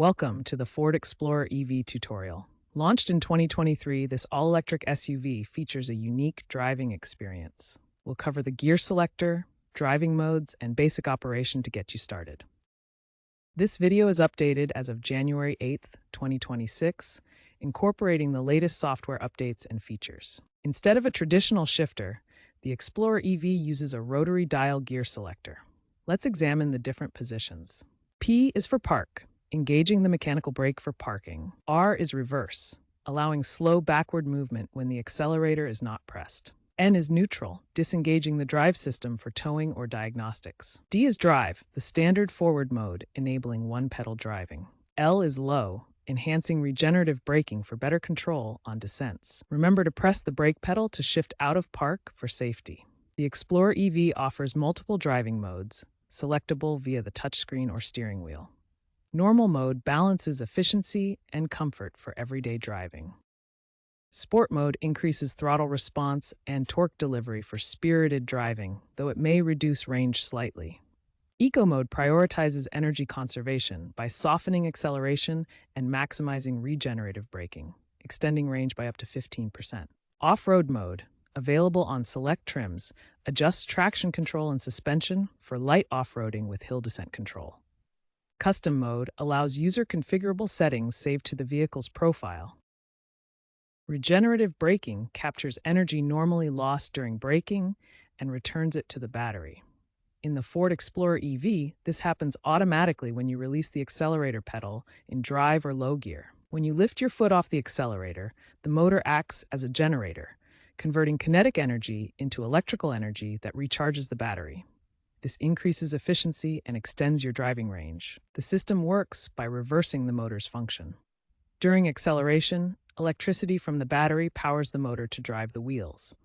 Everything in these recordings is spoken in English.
Welcome to the Ford Explorer EV tutorial. Launched in 2023, this all-electric SUV features a unique driving experience. We'll cover the gear selector, driving modes, and basic operation to get you started. This video is updated as of January 8th, 2026, incorporating the latest software updates and features. Instead of a traditional shifter, the Explorer EV uses a rotary dial gear selector. Let's examine the different positions. P is for park, engaging the mechanical brake for parking. R is reverse, allowing slow backward movement when the accelerator is not pressed. N is neutral, disengaging the drive system for towing or diagnostics. D is drive, the standard forward mode, enabling one-pedal driving. L is low, enhancing regenerative braking for better control on descents. Remember to press the brake pedal to shift out of park for safety. The Explorer EV offers multiple driving modes, selectable via the touchscreen or steering wheel. Normal mode balances efficiency and comfort for everyday driving. Sport mode increases throttle response and torque delivery for spirited driving, though it may reduce range slightly. Eco mode prioritizes energy conservation by softening acceleration and maximizing regenerative braking, extending range by up to 15%. Off-road mode, available on select trims, adjusts traction control and suspension for light off-roading with hill descent control. Custom mode allows user-configurable settings saved to the vehicle's profile. Regenerative braking captures energy normally lost during braking and returns it to the battery. In the Ford Explorer EV, this happens automatically when you release the accelerator pedal in drive or low gear. When you lift your foot off the accelerator, the motor acts as a generator, converting kinetic energy into electrical energy that recharges the battery. This increases efficiency and extends your driving range. The system works by reversing the motor's function. During acceleration, electricity from the battery powers the motor to drive the wheels.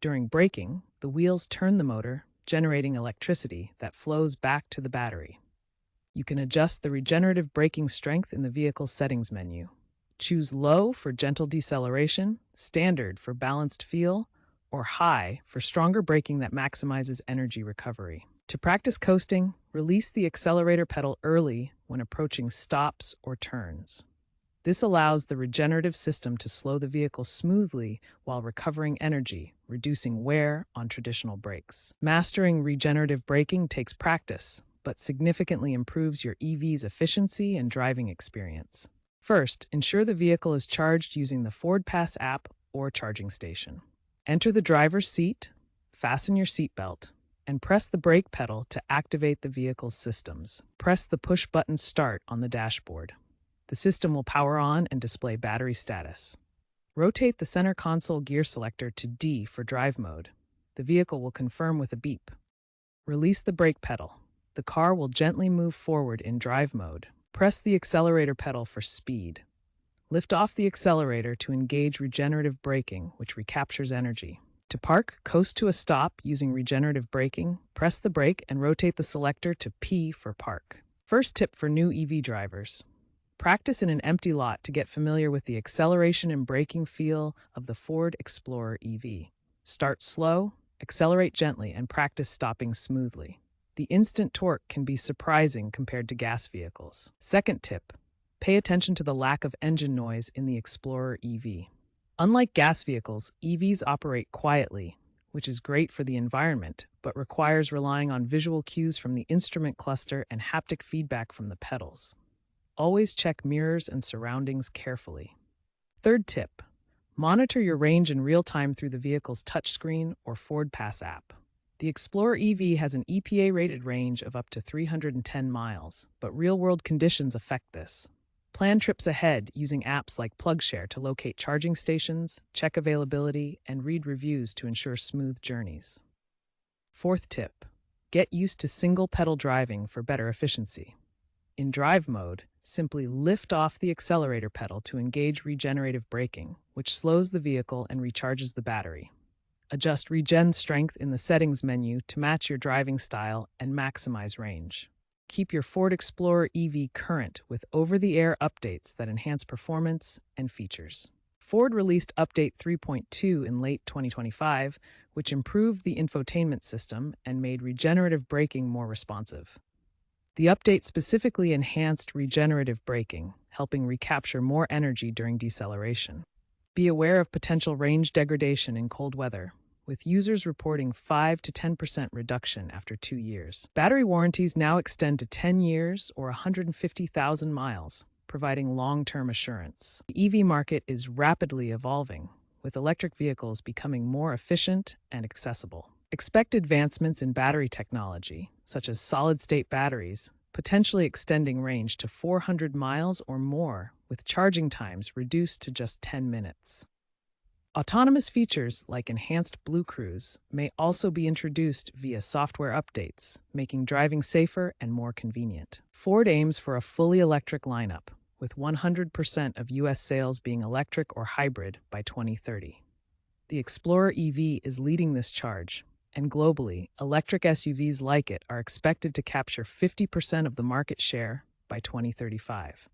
During braking, the wheels turn the motor, generating electricity that flows back to the battery. You can adjust the regenerative braking strength in the vehicle's settings menu. Choose low for gentle deceleration, standard for balanced feel, or high for stronger braking that maximizes energy recovery. To practice coasting, release the accelerator pedal early when approaching stops or turns. This allows the regenerative system to slow the vehicle smoothly while recovering energy, reducing wear on traditional brakes. Mastering regenerative braking takes practice, but significantly improves your EV's efficiency and driving experience. First, ensure the vehicle is charged using the Ford Pass app or charging station. Enter the driver's seat, fasten your seatbelt, and press the brake pedal to activate the vehicle's systems. Press the push button Start on the dashboard. The system will power on and display battery status. Rotate the center console gear selector to D for drive mode. The vehicle will confirm with a beep. Release the brake pedal. The car will gently move forward in drive mode. Press the accelerator pedal for speed. Lift off the accelerator to engage regenerative braking, which recaptures energy. To park, coast to a stop using regenerative braking, press the brake and rotate the selector to P for park. First tip for new EV drivers. Practice in an empty lot to get familiar with the acceleration and braking feel of the Ford Explorer EV. Start slow, accelerate gently, and practice stopping smoothly. The instant torque can be surprising compared to gas vehicles. Second tip, pay attention to the lack of engine noise in the Explorer EV. Unlike gas vehicles, EVs operate quietly, which is great for the environment, but requires relying on visual cues from the instrument cluster and haptic feedback from the pedals. Always check mirrors and surroundings carefully. Third tip, monitor your range in real time through the vehicle's touchscreen or Ford Pass app. The Explorer EV has an EPA-rated range of up to 310 miles, but real-world conditions affect this. Plan trips ahead using apps like PlugShare to locate charging stations, check availability, and read reviews to ensure smooth journeys. Fourth tip, get used to single-pedal driving for better efficiency. In drive mode, simply lift off the accelerator pedal to engage regenerative braking, which slows the vehicle and recharges the battery. Adjust regen strength in the settings menu to match your driving style and maximize range. Keep your Ford Explorer EV current with over-the-air updates that enhance performance and features. Ford released Update 3.2 in late 2025, which improved the infotainment system and made regenerative braking more responsive. The update specifically enhanced regenerative braking, helping recapture more energy during deceleration. Be aware of potential range degradation in cold weather, with users reporting 5 to 10% reduction after 2 years. Battery warranties now extend to 10 years or 150,000 miles, providing long-term assurance. The EV market is rapidly evolving, with electric vehicles becoming more efficient and accessible. Expect advancements in battery technology, such as solid-state batteries, potentially extending range to 400 miles or more, with charging times reduced to just 10 minutes. Autonomous features like enhanced Blue Cruise may also be introduced via software updates, making driving safer and more convenient. Ford aims for a fully electric lineup, with 100% of U.S. sales being electric or hybrid by 2030. The Explorer EV is leading this charge, and globally, electric SUVs like it are expected to capture 50% of the market share by 2035.